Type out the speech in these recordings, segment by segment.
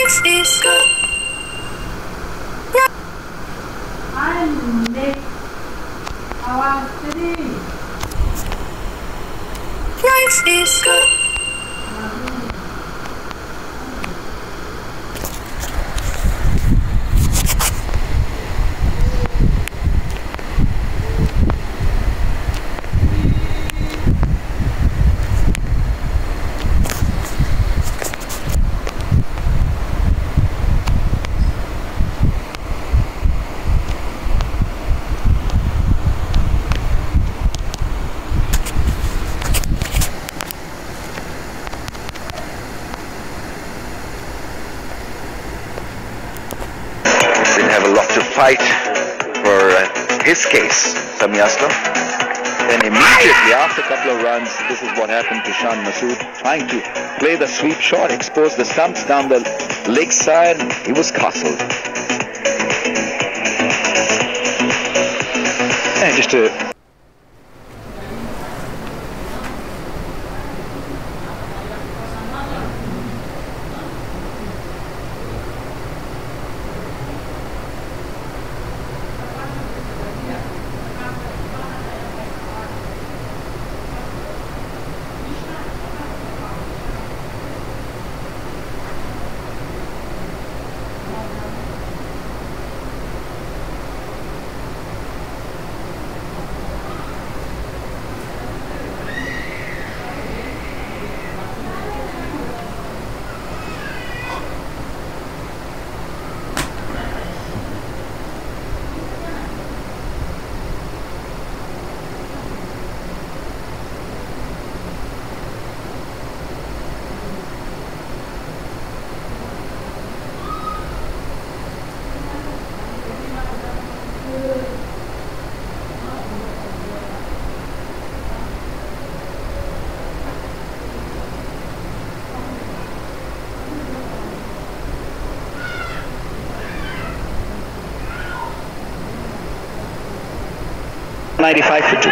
Life is good. I'm Nick. How are you? Life is good. Fight for his case, Samyaslo. Then immediately after a couple of runs, this is what happened to Shan Masood, trying to play the sweep shot, expose the stumps down the leg side. He was castled. And just a $95 for 2.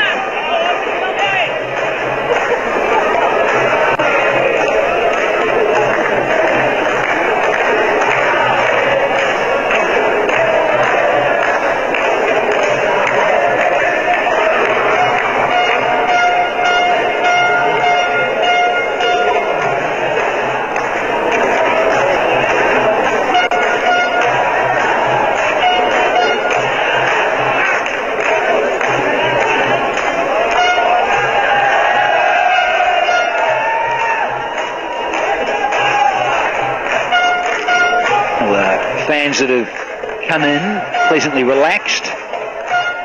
Fans that have come in pleasantly relaxed,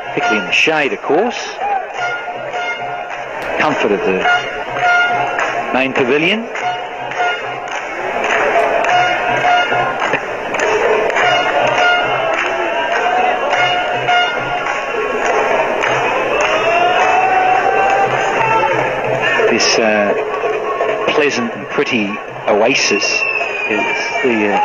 particularly in the shade, of course. Comfort of the main pavilion. This pleasant and pretty oasis is the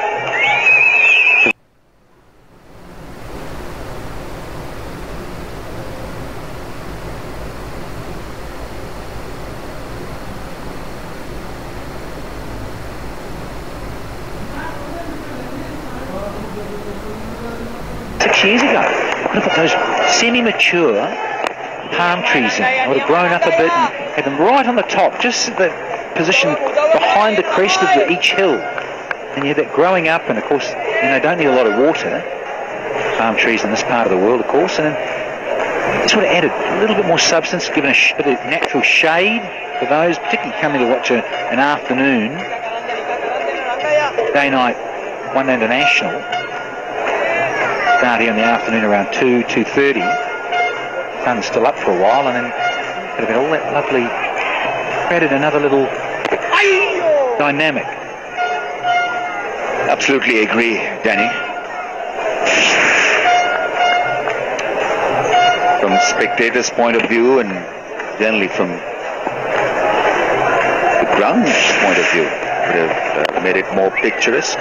years ago. I would have put those semi-mature palm trees in. I would have grown up a bit and had them right on the top, just at the position behind the crest of each hill. And you had that growing up, and of course, don't need a lot of water. Palm trees in this part of the world, of course, and this would have added a little bit more substance, given a bit of natural shade for those, particularly coming to watch an afternoon, day-night, one international. Start here in the afternoon around 2:30. Sun's still up for a while, and then could have been all that lovely, created another little dynamic. Absolutely agree, Danny. From a spectator's point of view, and generally from the ground's point of view, would have made it more picturesque.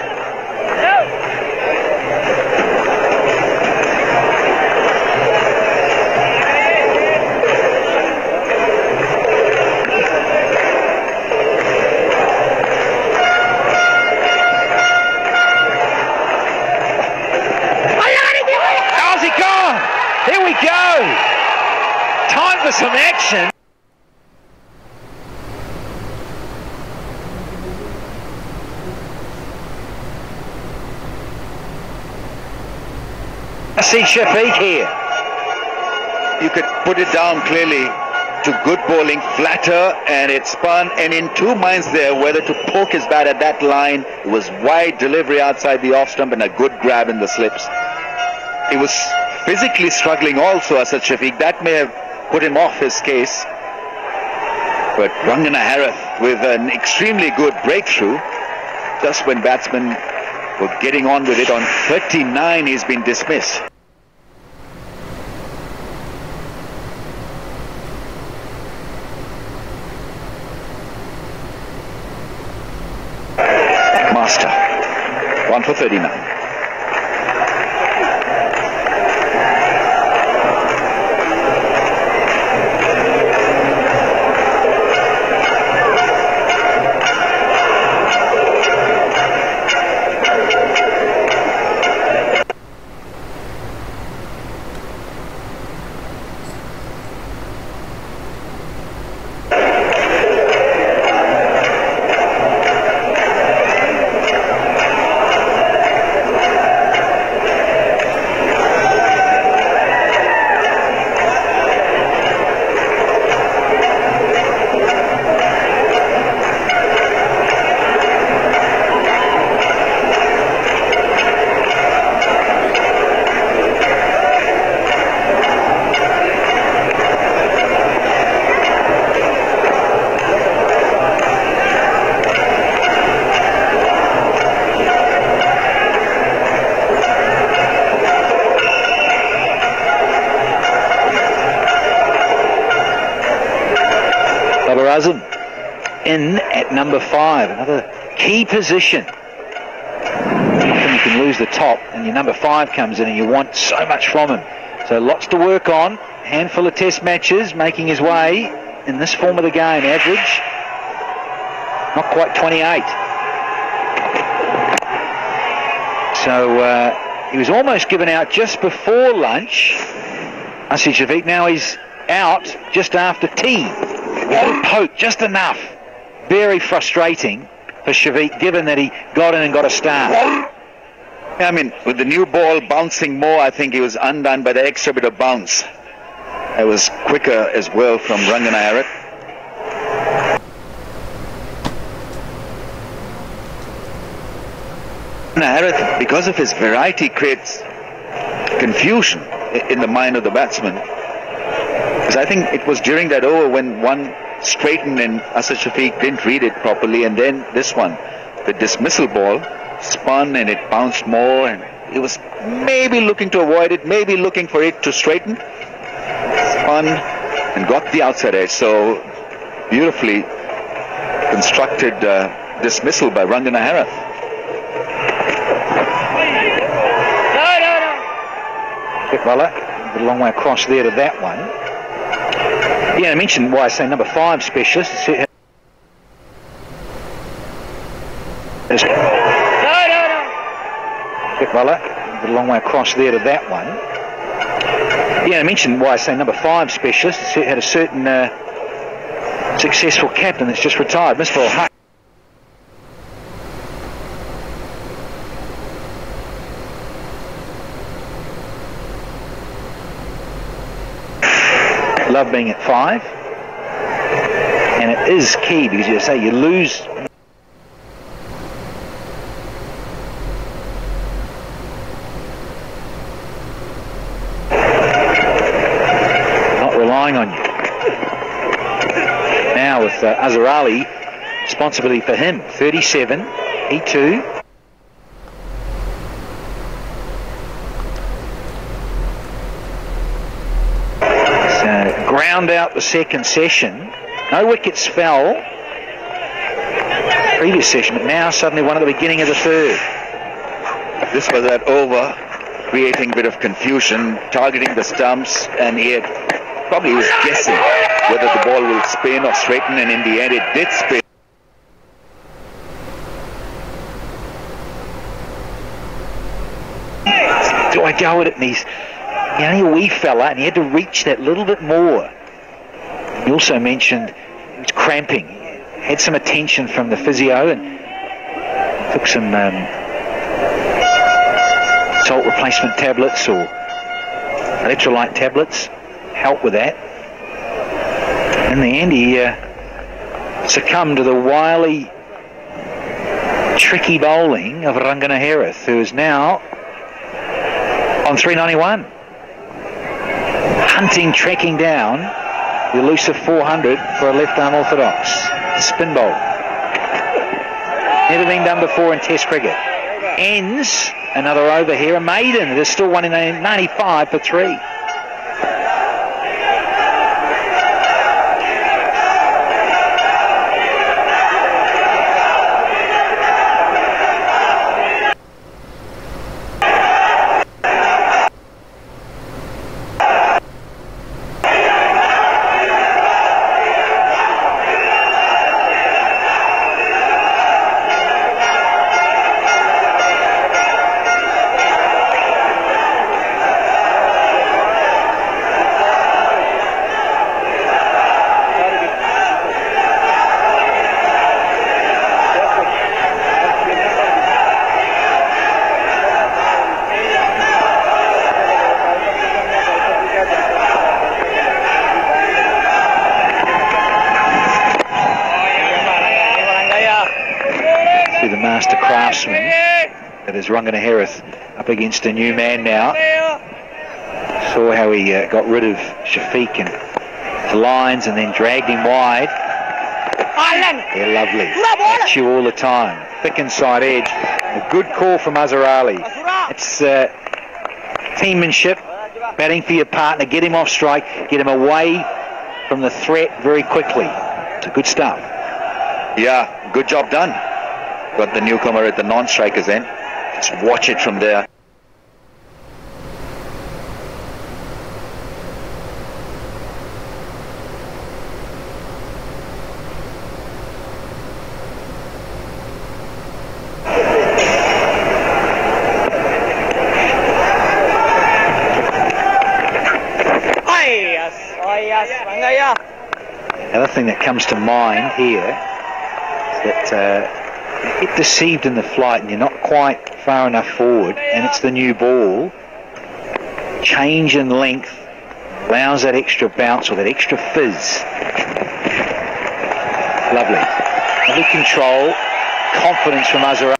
for some action. I see Shafiq here. You could put it down clearly to good bowling, flatter, and it spun, and in two minds there whether to poke his bat at that line. It was wide delivery outside the off stump and a good grab in the slips. He was physically struggling also, Asad Shafiq. That may have put him off his case. But Rangana Herath with an extremely good breakthrough. Just when batsmen were getting on with it on 39, he's been dismissed. Master, 1 for 39. Babar Azam in at number 5, another key position. Often you can lose the top and your number 5 comes in and you want so much from him. So lots to work on, handful of test matches, making his way in this form of the game. Average, not quite 28. So he was almost given out just before lunch. I see Shafiq, now he's out just after tea. One poke, just enough. Very frustrating for Shafiq, given that he got in and got a start. I mean, with the new ball bouncing more, I think he was undone by the extra bit of bounce. It was quicker as well from Rangana Herath. Herath, because of his variety, creates confusion in the mind of the batsman. Because I think it was during that over when one straightened and Asad Shafiq didn't read it properly, and then this one, the dismissal ball, spun and it bounced more, and he was maybe looking to avoid it, maybe looking for it to straighten, spun and got the outside edge. So beautifully constructed dismissal by Rangana Herath. A long way across there to that one. Yeah, I mentioned why I say number 5 specialist. A long way across there to that one. Yeah, I mentioned why I say number 5 specialist. It had a certain successful captain that's just retired, Mr. Huck. Love being at 5, and it is key because you say you lose. Not relying on you. Now with Azhar Ali, responsibility for him, 37, he too. Ground out the second session. No wickets fell previous session, but now suddenly one at the beginning of the third. This was that over, creating a bit of confusion, targeting the stumps, and he probably was guessing whether the ball will spin or straighten, and in the end it did spin. Do I go at it? And he's only a wee fella, and he had to reach that little bit more. He also mentioned he was cramping. Had some attention from the physio and took some salt replacement tablets or electrolyte tablets. Help with that. In the end, he succumbed to the wily, tricky bowling of Ranganaherath, who is now on 391. Hunting, tracking down the elusive 400 for a left-arm orthodox. Spin bowl. Never been done before in Test cricket. Ends another over here. A maiden. There's still one in 95 for 3. The master craftsman that is Ranganaherath up against a new man now. Saw how he got rid of Shafiq and the lines and then dragged him wide. They're lovely. At you all the time. Thick inside edge. A good call from Azhar Ali. It's teammanship. Batting for your partner. Get him off strike. Get him away from the threat very quickly. It's a good stuff. Yeah, good job done. Got the newcomer at the non-strikers end. Just watch it from there. Another thing that comes to mind here is that get deceived in the flight and you're not quite far enough forward, and it's the new ball. Change in length allows that extra bounce or that extra fizz. Lovely. Lovely control, confidence from Azhar.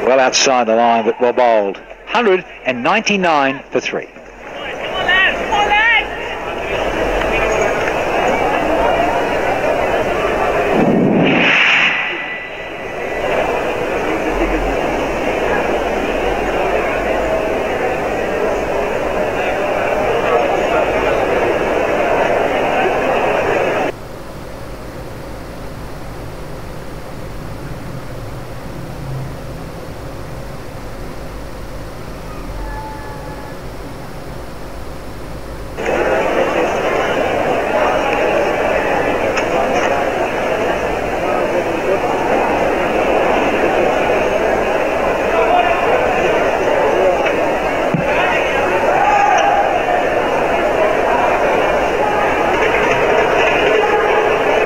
Well outside the line, but well bowled. 199 for 3.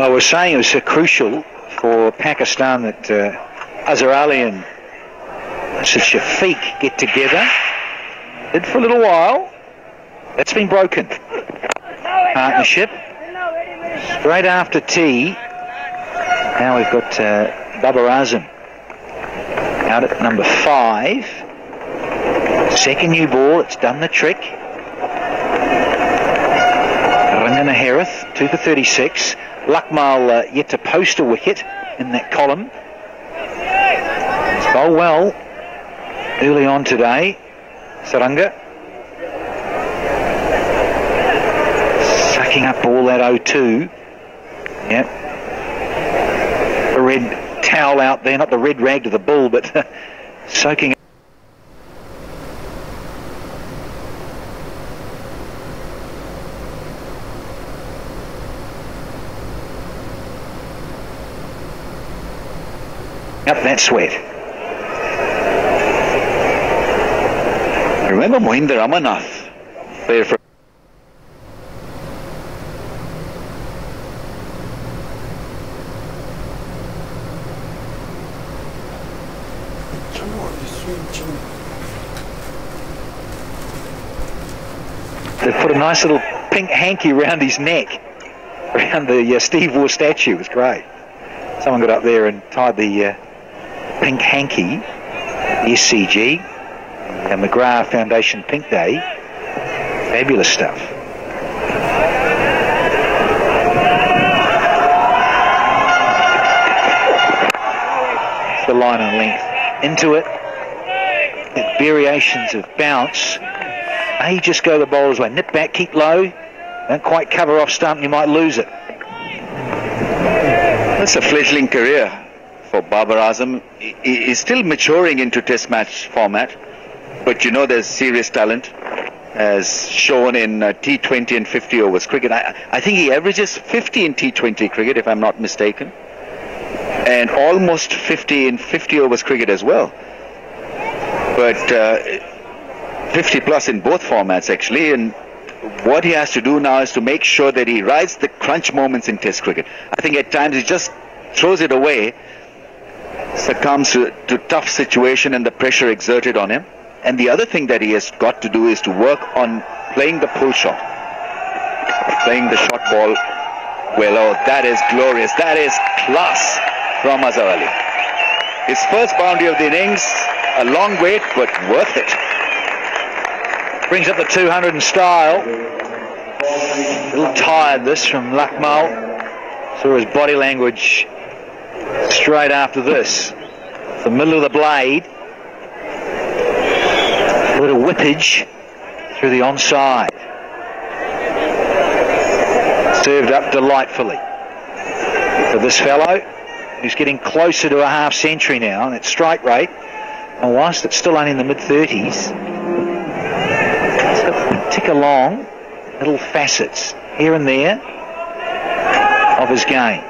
I was saying it was so crucial for Pakistan that Azhar Ali and Shafiq get together. Did for a little while. That's been broken. Partnership. Straight after tea. Now we've got Babar Azam Out at number 5. Second new ball, it's done the trick. Rangana Harith, 2 for 36. Luckmal yet to post a wicket in that column. He's bowled well early on today, Saranga. Sucking up all that 0-2. Yep. The red towel out there, not the red rag to the bull, but soaking. Up that sweat. I remember Mohinder Amanath played for They put a nice little pink hanky around his neck, around the Steve Waugh statue. It was great. Someone got up there and tied the pink hanky, the SCG, the McGrath Foundation Pink Day. Fabulous stuff. It's the line and length into it. Variations of bounce. May just go the bowler's way. Nip back, keep low. Don't quite cover off stump, you might lose it. That's a fledgling career for Babar Azam. He's still maturing into test match format, but you know there's serious talent as shown in T20 and 50 overs cricket. I think he averages 50 in T20 cricket, if I'm not mistaken, and almost 50 in 50 overs cricket as well. But 50 plus in both formats actually, and what he has to do now is to make sure that he rides the crunch moments in test cricket. I think at times he just throws it away, succumbs to tough situation and the pressure exerted on him. And the other thing that he has got to do is to work on playing the pull shot, playing the shot ball well. Oh, that is glorious. That is class from Azhar Ali. His first boundary of the innings, a long wait, but worth it. Brings up the 200 in style. A little tired this from Luckmal. Saw his body language straight after this. The middle of the blade. A little whippage through the onside. Served up delightfully for this fellow, who's getting closer to a half century now, and its strike rate, and whilst it's still only in the mid-30s, tick along little facets here and there of his game.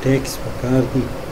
Takes McCarthy.